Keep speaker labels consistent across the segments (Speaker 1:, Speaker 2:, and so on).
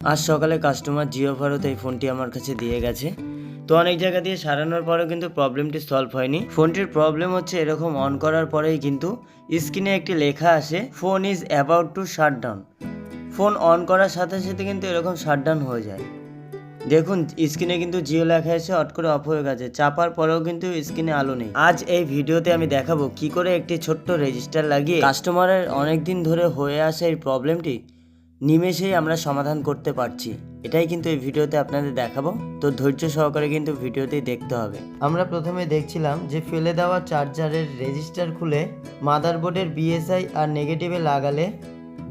Speaker 1: আজ সকালে কাস্টমার জিও ভারত এই ফোনটি আমার কাছে দিয়ে গেছে। তো অনেক জায়গা দিয়ে সারানোর পরেও কিন্তু প্রবলেমটি সলভ হয়নি। ফোনটির প্রবলেম হচ্ছে এরকম অন করার পরেই কিন্তু স্ক্রিনে একটি লেখা আসে phone is about two shut down. Phone on করার সাথে সাথে কিন্তু এরকম শাট ডাউন হয়ে যায়। দেখুন স্ক্রিনে কিন্তু জিও লেখা এসে হট করে অফ হয়ে গেছে, চাপার পরেও কিন্তু স্ক্রিনে আলো নেই। আজ এই ভিডিওতে আমি দেখাবো কি করে একটি ছোট্ট রেজিস্টার লাগিয়ে কাস্টমারের অনেক দিন ধরে হয়ে আসা এই প্রবলেমটি নিমেষেই আমরা সমাধান করতে পারছি। এটাই কিন্তু এই ভিডিওতে আপনাদের দেখাবো, তো ধৈর্য সহকারে কিন্তু ভিডিওতেই দেখতে হবে। আমরা প্রথমে দেখছিলাম যে ফেলে দেওয়া চার্জারের রেজিস্টার খুলে মাদারবোর্ডের বিএসআই আর নেগেটিভে লাগালে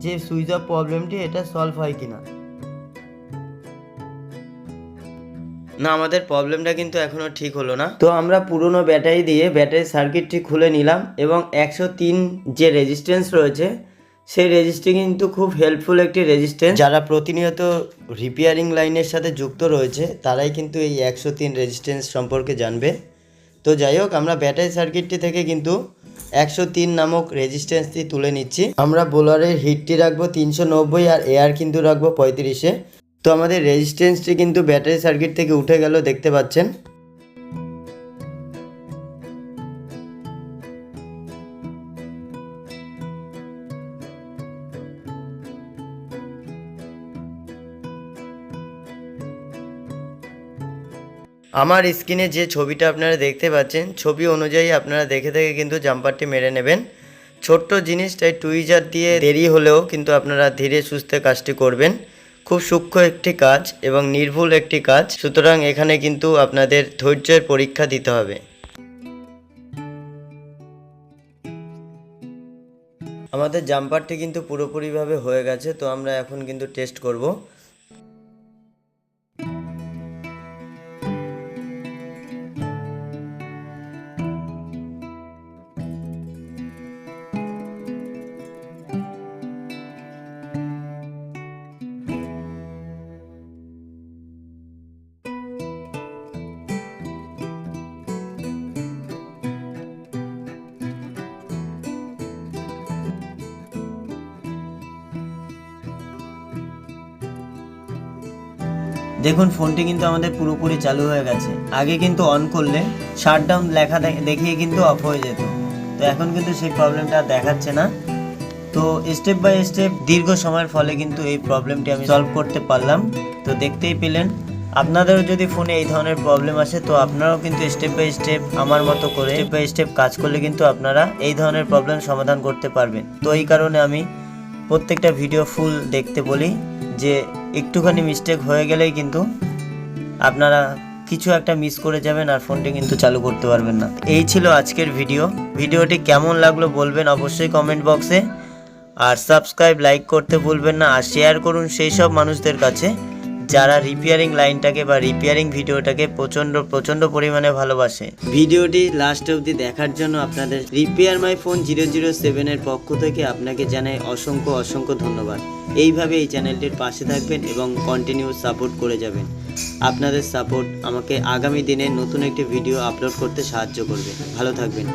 Speaker 1: যে সুইচ অফ প্রবলেমটি এটা সলভ হয় কিনা। না, আমাদের প্রবলেমটা কিন্তু এখনও ঠিক হলো না। তো আমরা পুরনো ব্যাটারি দিয়ে ব্যাটারি সার্কিটটি খুলে নিলাম এবং 103 যে রেজিস্ট্যান্স রয়েছে সেই রেজিস্ট্রি কিন্তু খুব হেল্পফুল একটি রেজিস্ট্যান্স। যারা প্রতিনিয়ত রিপেয়ারিং লাইনের সাথে যুক্ত রয়েছে তারাই কিন্তু এই 103 রেজিস্ট্যান্স সম্পর্কে জানবে। তো যাই হোক, আমরা ব্যাটারি সার্কিটটি থেকে কিন্তু 103 নামক রেজিস্ট্যান্সটি তুলে নিচ্ছি। আমরা বোলারের হিটটি রাখবো 390 আর এয়ার কিন্তু রাখবো 35-এ। তো আমাদের রেজিস্ট্যান্সটি কিন্তু ব্যাটারি সার্কিট থেকে উঠে গেল, দেখতে পাচ্ছেন। আমার স্ক্রিনে যে ছবিটা আপনারা দেখতে পাচ্ছেন, ছবি অনুযায়ী আপনারা দেখে দেখে কিন্তু জাম্পারটি মেরে নেবেন। ছোট্ট জিনিস, তাই টুইজার দিয়ে দেরি হলেও কিন্তু আপনারা ধীরে সুস্থে কাজটি করবেন। খুব সূক্ষ্ম একটি কাজ এবং নির্ভুল একটি কাজ, সুতরাং এখানে কিন্তু আপনাদের ধৈর্যের পরীক্ষা দিতে হবে। আমাদের জাম্পারটি কিন্তু পুরোপুরিভাবে হয়ে গেছে, তো আমরা এখন কিন্তু টেস্ট করব। দেখুন ফোনটি কিন্তু আমাদের পুরোপুরি চালু হয়ে গেছে। আগে কিন্তু অন করলে শাটডাউন লেখা দেখিয়ে কিন্তু অফ হয়ে যেত, তো এখন কিন্তু সেই প্রবলেমটা দেখাচ্ছে না। তো স্টেপ বাই স্টেপ দীর্ঘ সময়ের ফলে কিন্তু এই প্রবলেমটি আমি সলভ করতে পারলাম। তো দেখতেই পেলেন, আপনাদেরও যদি ফোনে এই ধরনের প্রবলেম আসে তো আপনারাও কিন্তু স্টেপ বাই স্টেপ আমার মতো করে স্টেপ বাই স্টেপ কাজ করলে কিন্তু আপনারা এই ধরনের প্রবলেম সমাধান করতে পারবেন। তো এই কারণে আমি প্রত্যেকটা ভিডিও ফুল দেখতে বলি, যে একটুখানি মিস্টেক হয়ে গেলেই কিন্তু আপনারা কিছু একটা মিস করে যাবেন আর ফোনটি কিন্তু চালু করতে পারবেন না। এই ছিল আজকের ভিডিওটি কেমন লাগলো বলবেন অবশ্যই কমেন্ট বক্সে। আর সাবস্ক্রাইব, লাইক করতে ভুলবেন না, আর শেয়ার করুন সেই সব মানুষদের কাছে যারা রিপেয়ারিং লাইনটাকে বা রিপেয়ারিং ভিডিওটাকে প্রচণ্ড পরিমাণে ভালোবাসে। ভিডিওটি লাস্ট অবধি দেখার জন্য আপনাদের রিপেয়ার মাই ফোন 007 এর পক্ষ থেকে আপনাকে জানাই অসংখ্য ধন্যবাদ। এইভাবে এই চ্যানেলটির পাশে থাকবেন এবং কন্টিনিউ সাপোর্ট করে যাবেন। আপনাদের সাপোর্ট আমাকে আগামী দিনে নতুন একটি ভিডিও আপলোড করতে সাহায্য করবে। ভালো থাকবেন।